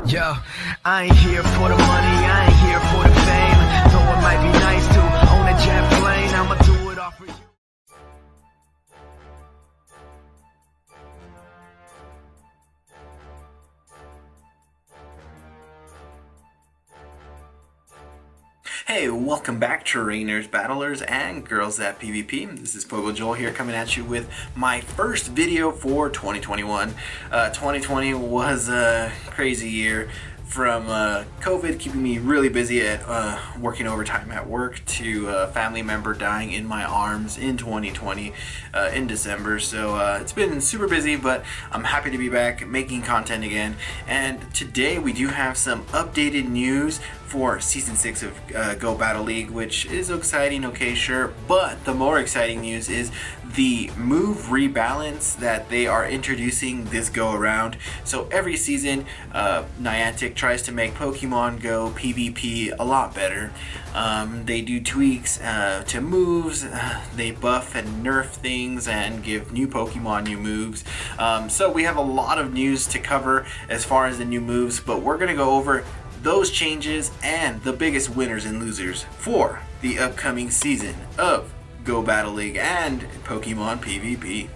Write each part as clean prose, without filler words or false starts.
Yo, I ain't here for the money, I ain't here for the fame. Though it might be nice to own a jet plane, I'ma do it all for you. Hey, welcome back, trainers, battlers, and girls at PvP. This is PoGo Joel here, coming at you with my first video for 2021. 2020 was a crazy year, from COVID keeping me really busy at working overtime at work, to a family member dying in my arms in 2020 in December. So it's been super busy, but I'm happy to be back making content again. And today we do have some updated news for Season 6 of Go Battle League, which is exciting, okay, sure, but the more exciting news is the move rebalance that they are introducing this go around. So every season, Niantic tries to make Pokemon Go PvP a lot better. They do tweaks to moves, they buff and nerf things and give new Pokemon new moves. So we have a lot of news to cover as far as the new moves, but we're gonna go over those changes and the biggest winners and losers for the upcoming season of Go Battle League and Pokemon PvP.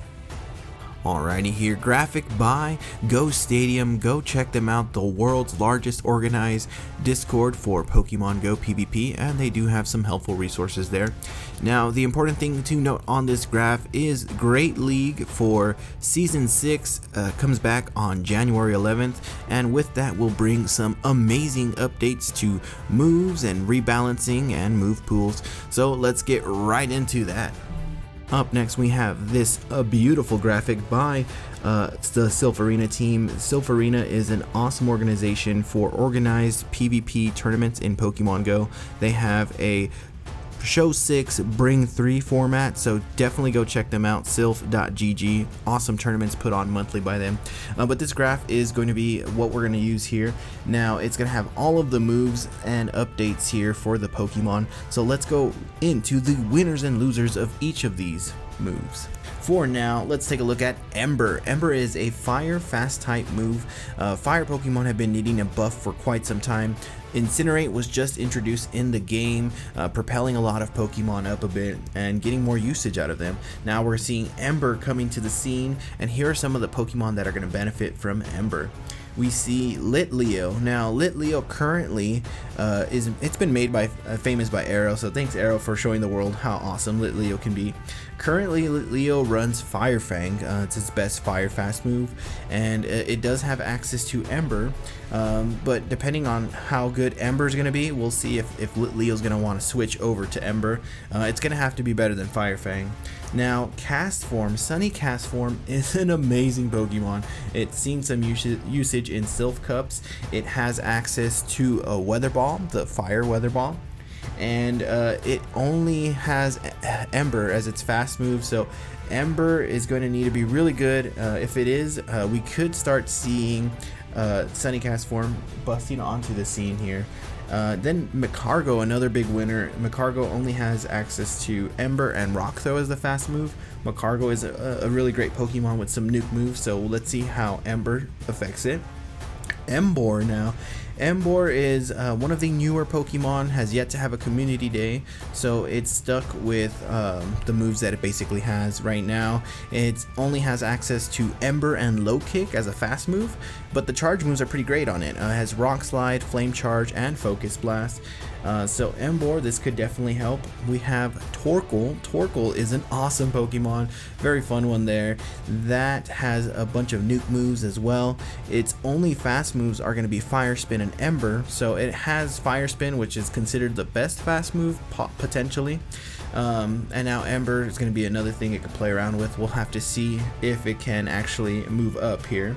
Alrighty, here, graphic by Go Stadium. Go check them out, the world's largest organized Discord for Pokemon Go PvP, and they do have some helpful resources there. Now, the important thing to note on this graph is Great League for Season 6 comes back on January 11th, and with that will bring some amazing updates to moves and rebalancing and move pools. So let's get right into that. Up next we have this beautiful graphic by the Silpharina team. Silpharina is an awesome organization for organized PvP tournaments in Pokemon Go. They have a Show 6, Bring 3 format, so definitely go check them out, sylph.gg. Awesome tournaments put on monthly by them. But this graph is going to be what we're going to use here. Now, it's going to have all of the moves and updates here for the Pokemon. So let's go into the winners and losers of each of these moves. For now, let's take a look at Ember. Ember is a fire fast type move. Fire Pokemon have been needing a buff for quite some time. Incinerate was just introduced in the game, propelling a lot of Pokemon up a bit and getting more usage out of them. Now we're seeing Ember coming to the scene, and here are some of the Pokemon that are going to benefit from Ember. We see Litleo. Now Litleo currently it's been made by famous by Arrow, so thanks Arrow for showing the world how awesome Litleo can be. Currently Litleo runs Fire Fang. It's its best fire fast move, and it does have access to Ember, but depending on how good Ember is going to be, we'll see if Litleo is going to want to switch over to Ember. It's going to have to be better than Fire Fang. Now, Cast Form, Sunny Cast Form is an amazing Pokemon. It's seen some usage in Sylph Cups. It has access to a Weather Ball, the Fire Weather Ball, and it only has Ember as its fast move, so Ember is going to need to be really good. If it is, we could start seeing Sunny Cast Form busting onto the scene here. Then Magcargo, another big winner. Magcargo only has access to Ember and Rock Throw as the fast move. Magcargo is a really great Pokemon with some nuke moves, so let's see how Ember affects it. Ember now. Ember is one of the newer Pokemon, has yet to have a community day, so it's stuck with the moves that it basically has right now. It only has access to Ember and Low Kick as a fast move, but the charge moves are pretty great on it. It has Rock Slide, Flame Charge, and Focus Blast. So Ember, this could definitely help. We have Torkoal. Torkoal is an awesome Pokemon, very fun one there. That has a bunch of nuke moves as well. Its only fast moves are going to be Fire Spin and Ember, so it has Fire Spin, which is considered the best fast move potentially. And now Ember is going to be another thing it can play around with. We'll have to see if it can actually move up here.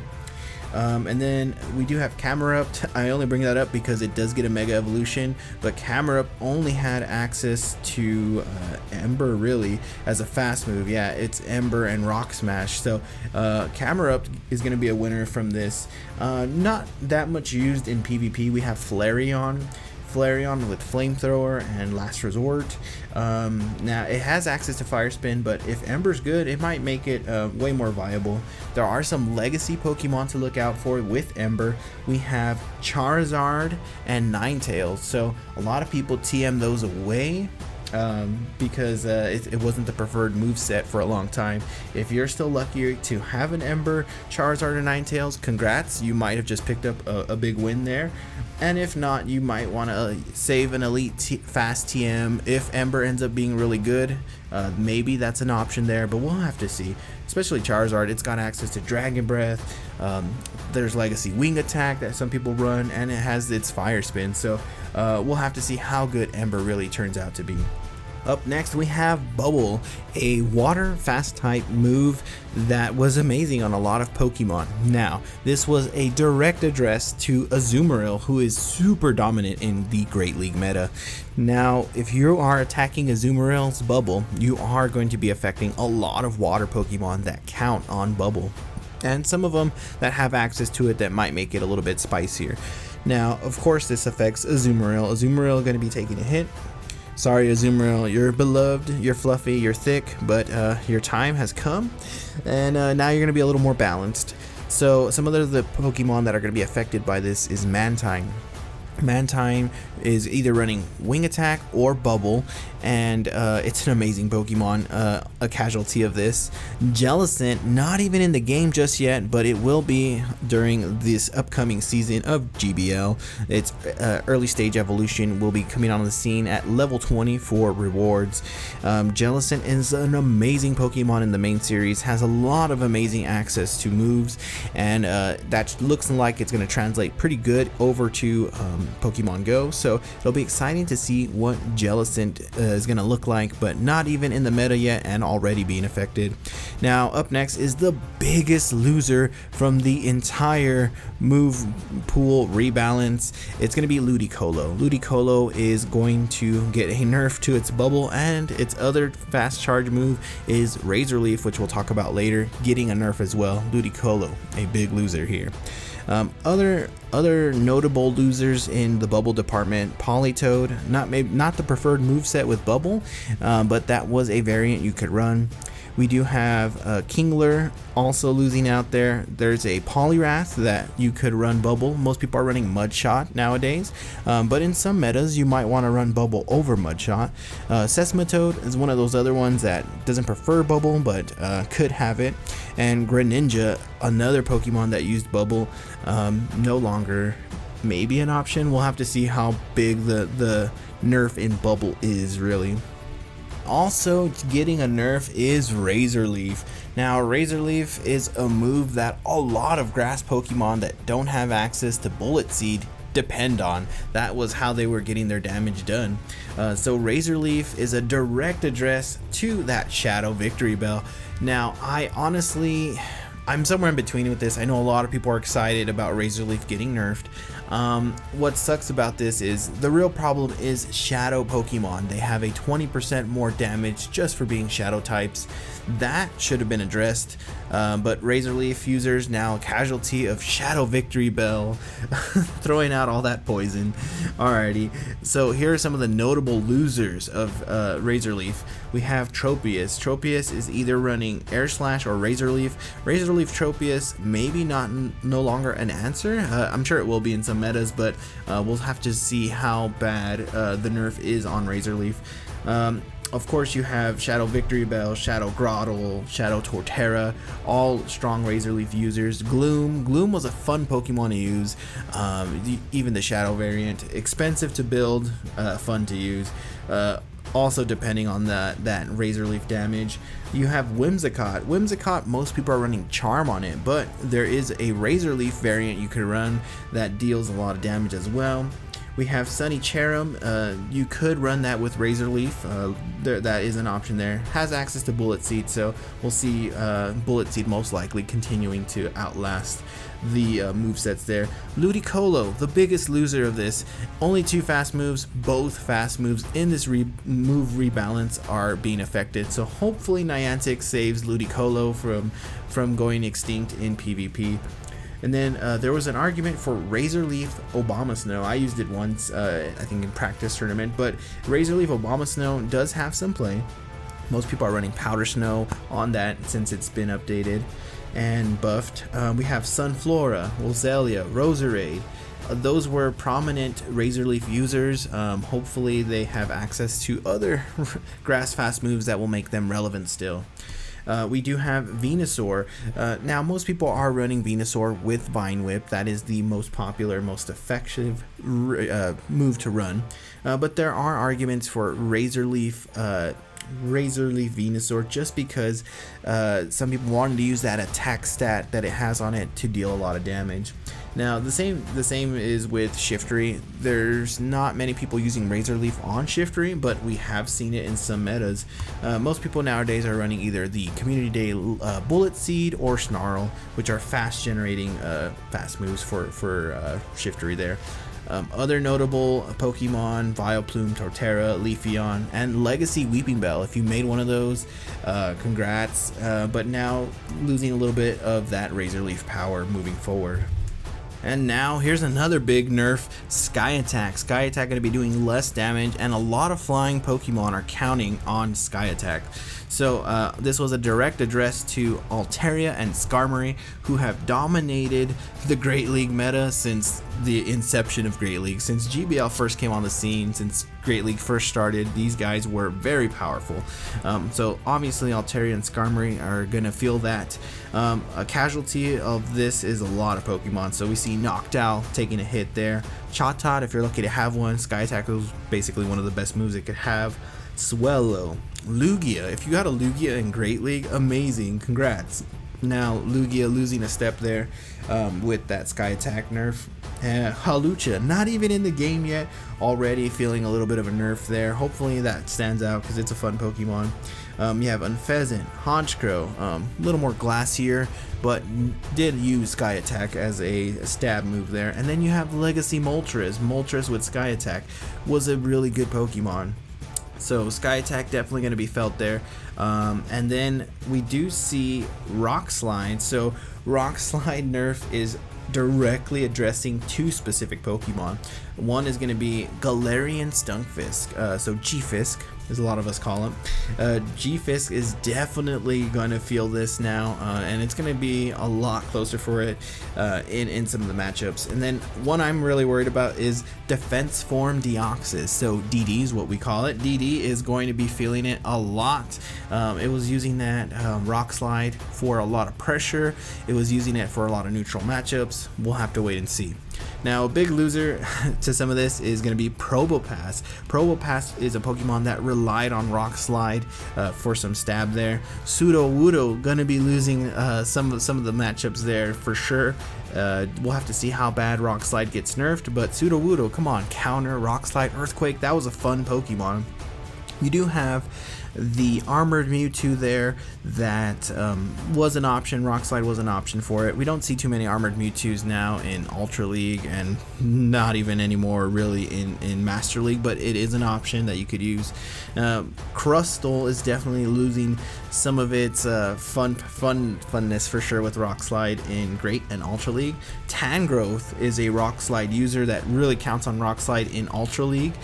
And then we do have Camerupt. I only bring that up because it does get a Mega Evolution, but Camerupt only had access to Ember really as a fast move. Yeah, it's Ember and Rock Smash. So Camerupt is going to be a winner from this. Not that much used in PvP. We have Flareon. Flareon with Flamethrower and Last Resort. Now it has access to Fire Spin, but if Ember's good, it might make it way more viable. There are some legacy Pokemon to look out for with Ember. We have Charizard and Ninetales, so a lot of people TM those away because it wasn't the preferred moveset for a long time. If you're still lucky to have an Ember, Charizard, or Ninetales, congrats, you might have just picked up a big win there. And if not, you might want to save an elite fast TM. If Ember ends up being really good, maybe that's an option there, but we'll have to see. Especially Charizard, it's got access to Dragon Breath, there's Legacy Wing Attack that some people run, and it has its Fire Spin, so we'll have to see how good Ember really turns out to be. Up next we have Bubble, a water fast type move that was amazing on a lot of Pokemon. Now, this was a direct address to Azumarill, who is super dominant in the Great League meta. Now, if you are attacking Azumarill's Bubble, you are going to be affecting a lot of water Pokemon that count on Bubble, and some of them that have access to it that might make it a little bit spicier. Now, of course, this affects Azumarill. Azumarill going to be taking a hit. Sorry, Azumarill, you're beloved, you're fluffy, you're thick, but your time has come, and now you're going to be a little more balanced. So some of the Pokemon that are going to be affected by this is Mantine. Mantine is either running Wing Attack or Bubble, and it's an amazing Pokemon, a casualty of this. Jellicent, not even in the game just yet, but it will be during this upcoming season of GBL. Its early stage evolution will be coming on the scene at level 20 for rewards. Jellicent is an amazing Pokemon in the main series, has a lot of amazing access to moves, and that looks like it's going to translate pretty good over to Pokemon Go, so it'll be exciting to see what Jellicent is going to look like, but not even in the meta yet and already being affected. Now, up next is the biggest loser from the entire move pool rebalance. It's going to be Ludicolo. Ludicolo is going to get a nerf to its Bubble, and its other fast charge move is Razor Leaf, which we'll talk about later, getting a nerf as well. Ludicolo, a big loser here. Other notable losers in the Bubble department: Politoed, not the preferred moveset with Bubble, but that was a variant you could run. We do have Kingler also losing out there. There's a Poliwrath that you could run Bubble. Most people are running Mudshot nowadays, but in some metas you might want to run Bubble over Mudshot. Seismitoad is one of those other ones that doesn't prefer Bubble, but could have it. And Greninja, another Pokemon that used Bubble, no longer maybe an option. We'll have to see how big the nerf in Bubble is really. Also getting a nerf is Razor Leaf. Now, Razor Leaf is a move that a lot of grass Pokemon that don't have access to Bullet Seed depend on. That was how they were getting their damage done. So Razor Leaf is a direct address to that Shadow Victory Bell. Now, I'm somewhere in between with this. I know a lot of people are excited about Razor Leaf getting nerfed. What sucks about this is the real problem is Shadow Pokemon. They have a 20% more damage just for being Shadow types. That should have been addressed, but Razor Leaf users now a casualty of Shadow Victory Bell, throwing out all that poison. Alrighty, so here are some of the notable losers of Razor Leaf. We have Tropius. Tropius is either running Air Slash or Razor Leaf. Razor Leaf Tropius maybe no longer an answer. I'm sure it will be in some metas, but we'll have to see how bad the nerf is on Razor Leaf. Of course, you have Shadow Victory Bell, Shadow Grottle, Shadow Torterra, all strong Razor Leaf users. Gloom was a fun Pokemon to use, even the Shadow variant. Expensive to build, fun to use. Also, depending on that Razor Leaf damage. You have Whimsicott. Whimsicott, most people are running Charm on it, but there is a Razor Leaf variant you could run that deals a lot of damage as well. We have Sunny Cherum. You could run that with Razor Leaf. That is an option there. Has access to Bullet Seed, so we'll see Bullet Seed most likely continuing to outlast the movesets there. Ludicolo, the biggest loser of this. Only 2 fast moves. Both fast moves in this move rebalance are being affected, so hopefully Niantic saves Ludicolo from going extinct in PvP. And then there was an argument for Razor Leaf Obama Snow. I used it once, I think in practice tournament, but Razor Leaf Obama Snow does have some play. Most people are running Powder Snow on that since it's been updated and buffed. We have Sunflora, Roselia, Roserade. Those were prominent Razor Leaf users. Hopefully they have access to other grass fast moves that will make them relevant still. We do have Venusaur. Now most people are running Venusaur with Vine Whip. That is the most popular, most effective move to run. But there are arguments for Razor Leaf Venusaur, just because some people wanted to use that attack stat that it has on it to deal a lot of damage. Now the same is with Shiftry. There's not many people using Razor Leaf on Shiftry, but we have seen it in some metas. Most people nowadays are running either the Community Day Bullet Seed or Snarl, which are fast generating fast moves for Shiftry there. Other notable Pokemon: Vileplume, Torterra, Leafeon, and Legacy Weeping Bell. If you made one of those, congrats, but now losing a little bit of that Razor Leaf power moving forward. And now here's another big nerf: Sky Attack. Sky Attack going to be doing less damage, and a lot of flying Pokemon are counting on Sky Attack. So this was a direct address to Altaria and Skarmory, who have dominated the Great League meta since the inception of Great League. Since GBL first came on the scene, since Great League first started, these guys were very powerful. So obviously Altaria and Skarmory are going to feel that. A casualty of this is a lot of Pokemon. So we see Noctowl taking a hit there. Chatot, if you're lucky to have one. Sky Attack was basically one of the best moves it could have. Swellow, Lugia. If you got a Lugia in Great League, amazing, congrats. Now Lugia losing a step there with that Sky Attack nerf. Hawlucha, not even in the game yet, already feeling a little bit of a nerf there. Hopefully that stands out because it's a fun Pokemon. You have Unfezant, Honchkrow, a little more glassier, but did use Sky Attack as a stab move there. And then you have Legacy Moltres. Moltres with Sky Attack was a really good Pokemon. So Sky Attack definitely going to be felt there. And then we do see Rock Slide. So Rock Slide nerf is directly addressing two specific Pokemon. One is going to be Galarian Stunkfisk, so G-Fisk, as a lot of us call him. G-Fisk is definitely going to feel this now, and it's going to be a lot closer for it in some of the matchups. And then one I'm really worried about is Defense Form Deoxys, so DD is what we call it. DD is going to be feeling it a lot. It was using that Rock Slide for a lot of pressure. It was using it for a lot of neutral matchups. We'll have to wait and see. Now, a big loser to some of this is going to be Probopass. Probopass is a Pokemon that relied on Rock Slide for some stab there. Sudowoodo going to be losing some of the matchups there for sure. We'll have to see how bad Rock Slide gets nerfed, but Sudowoodo, come on, counter Rock Slide, Earthquake. That was a fun Pokemon. You do have the Armored Mewtwo there that was an option. Rock Slide was an option for it. We don't see too many Armored Mewtwo's now in Ultra League, and not even anymore really in Master League, but it is an option that you could use. Crustle is definitely losing some of its funness for sure with Rock Slide in Great and Ultra League. Tangrowth is a Rock Slide user that really counts on Rock Slide in Ultra League.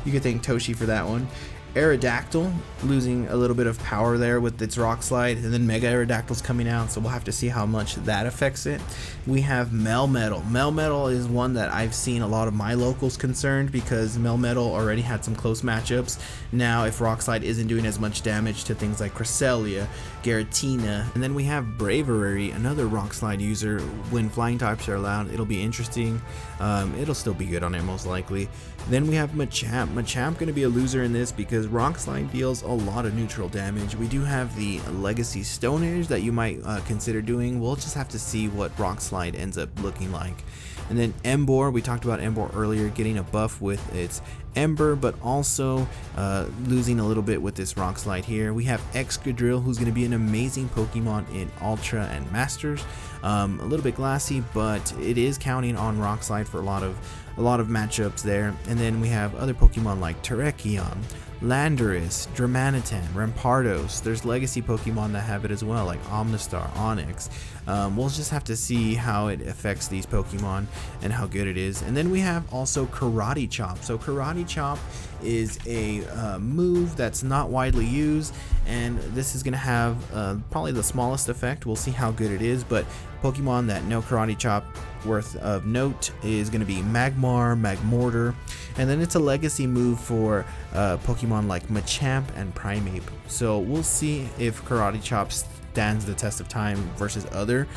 You could thank Toshi for that one. Aerodactyl losing a little bit of power there with its Rock Slide, and then Mega Aerodactyl's coming out, so we'll have to see how much that affects it. We have Melmetal. Melmetal is one that I've seen a lot of my locals concerned because Melmetal already had some close matchups. Now if Rock Slide isn't doing as much damage to things like Cresselia, Giratina, and then we have Bravery, another Rock Slide user. When flying types are allowed, it'll be interesting. It'll still be good on it most likely. Then we have Machamp. Machamp going to be a loser in this because Rock Slide deals a lot of neutral damage. We do have the Legacy Stone Edge that you might consider doing. We'll just have to see what Rock Slide ends up looking like. And then Ember, we talked about Ember earlier, getting a buff with its Ember, but also losing a little bit with this Rock Slide here. We have Excadrill, who's going to be an amazing Pokemon in Ultra and Masters. A little bit glassy, but it is counting on Rock Slide for a lot of matchups there. And then we have other Pokemon like Terrakion, Landorus, Dramanitan, Rampardos. There's legacy Pokemon that have it as well, like Omnistar, Onix. We'll just have to see how it affects these Pokemon and how good it is. And then we have also Karate Chop. So Karate Chop is a move that's not widely used, and this is going to have probably the smallest effect. We'll see how good it is, but Pokemon that know Karate Chop worth of note is going to be Magmar, Magmortar, and then it's a legacy move for Pokemon like Machamp and Primeape. So we'll see if Karate Chop stands the test of time versus other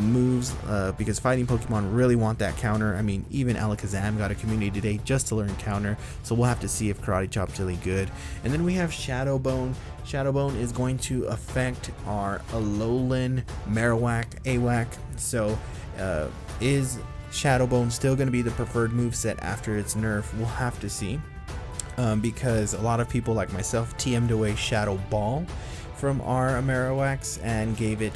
moves, because fighting Pokemon really want that counter. I mean, even Alakazam got a community day just to learn counter, so we'll have to see if Karate Chop's really good. And then we have Shadow Bone. Shadow Bone is going to affect our Alolan, Marowak, AWAC. So is Shadow Bone still going to be the preferred moveset after its nerf? We'll have to see, because a lot of people like myself TM'd away Shadow Ball from our Marowaks and gave it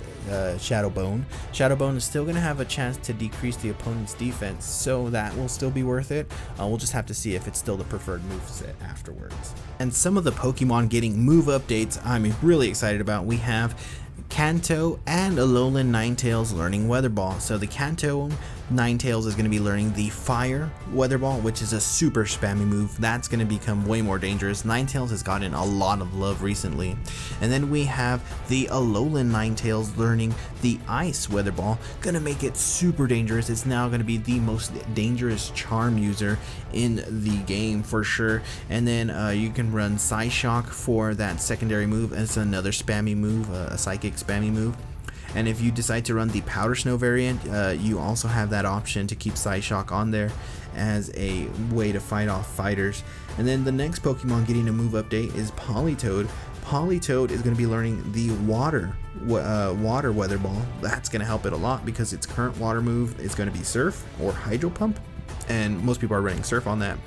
Shadow Bone. Shadow Bone is still going to have a chance to decrease the opponent's defense, so that will still be worth it. We'll just have to see if it's still the preferred moveset afterwards. And some of the Pokemon getting move updates I'm really excited about. We have Kanto and Alolan Ninetales learning Weather Ball. So the Kanto Ninetales is going to be learning the Fire Weather Ball, which is a super spammy move. That's going to become way more dangerous. Ninetales has gotten a lot of love recently. And then we have the Alolan Ninetales learning the Ice Weather Ball. Going to make it super dangerous. It's now going to be the most dangerous charm user in the game for sure. And then you can run Psyshock for that secondary move. It's another spammy move, a psychic spammy move. And if you decide to run the Powder Snow variant, you also have that option to keep Psyshock on there as a way to fight off fighters. And then the next Pokemon getting a move update is Politoed. Politoed is going to be learning the Water Weather Ball. That's going to help it a lot because its current water move is going to be Surf or Hydro Pump, and most people are running Surf on that.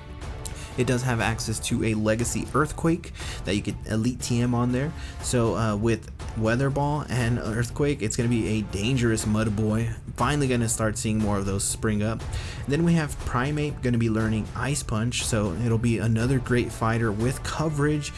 It does have access to a Legacy Earthquake that you could Elite TM on there. So with Weather Ball and Earthquake, it's going to be a dangerous Mud Boy. Finally going to start seeing more of those spring up. Then we have Primeape going to be learning Ice Punch, so it'll be another great fighter with coverage,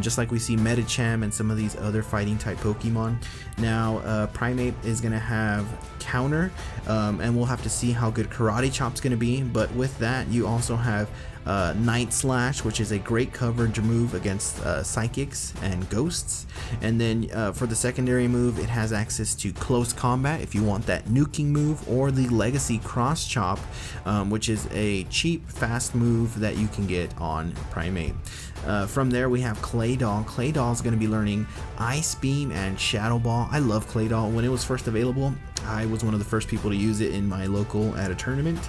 just like we see Medicham and some of these other fighting type Pokemon. Now Primeape is going to have counter, and we'll have to see how good Karate Chop's going to be, but with that you also have Night Slash, which is a great coverage move against psychics and ghosts. And then for the secondary move, it has access to Close Combat if you want that nuking move, or the Legacy Cross Chop, which is a cheap fast move that you can get on Primeape. From there we have Claydol. Claydol is going to be learning Ice Beam and Shadow Ball. I love Claydol. When it was first available, I was one of the first people to use it in my local at a tournament.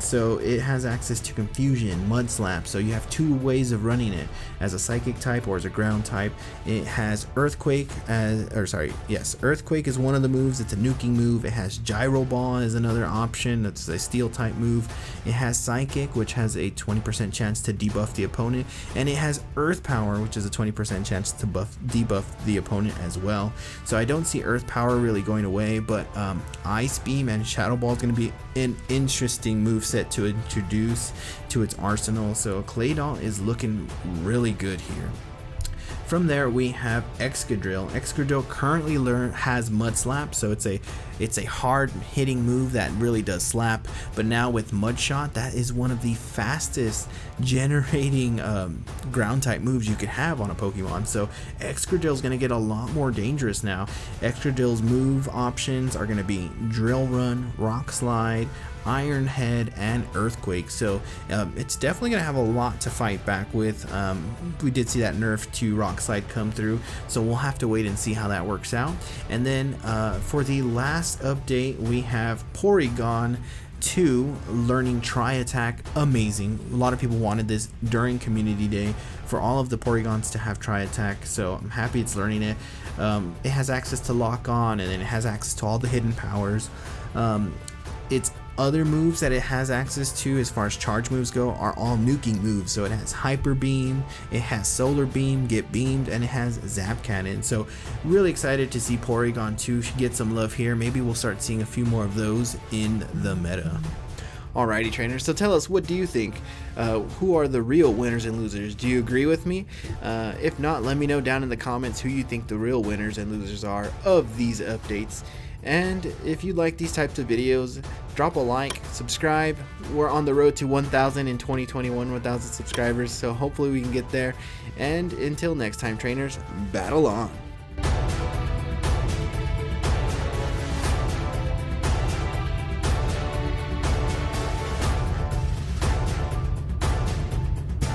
So it has access to Confusion, Mud Slap, so you have two ways of running it, as a psychic type or as a ground type. It has Earthquake Earthquake is one of the moves. It's a nuking move. It has Gyro Ball as another option. That's a steel type move. It has Psychic, which has a 20% chance to debuff the opponent, and it has Earth Power, which is a 20% chance to debuff the opponent as well. So I don't see Earth Power really going away, but Ice Beam and Shadow Ball is going to be an interesting move set to introduce to its arsenal. So Claydol is looking really good here. From there we have Excadrill. Excadrill currently has Mud Slap, so it's a hard hitting move that really does slap, but now with Mud Shot, that is one of the fastest generating ground type moves you could have on a Pokemon. So Excadrill is going to get a lot more dangerous now. Excadrill's move options are going to be Drill Run, Rock Slide, Iron Head, and Earthquake. So it's definitely going to have a lot to fight back with. We did see that nerf to Rock Slide come through, so we'll have to wait and see how that works out. And then for the last update, we have Porygon 2 learning Tri Attack. Amazing. A lot of people wanted this during Community Day for all of the Porygons to have Tri Attack, so I'm happy it's learning it. It has access to Lock On, and then it has access to all the hidden powers. Its other moves that it has access to as far as charge moves go are all nuking moves. So it has Hyper Beam, it has Solar Beam, Get Beamed, and it has Zap Cannon. So really excited to see Porygon 2 get some love here. Maybe we'll start seeing a few more of those in the meta. Alrighty trainers, so tell us, what do you think? Who are the real winners and losers? Do you agree with me? If not, let me know down in the comments who you think the real winners and losers are of these updates. And if you like these types of videos, drop a like, subscribe. We're on the road to 1,000 in 2021, 1,000 subscribers, so hopefully we can get there. And until next time, trainers, battle on.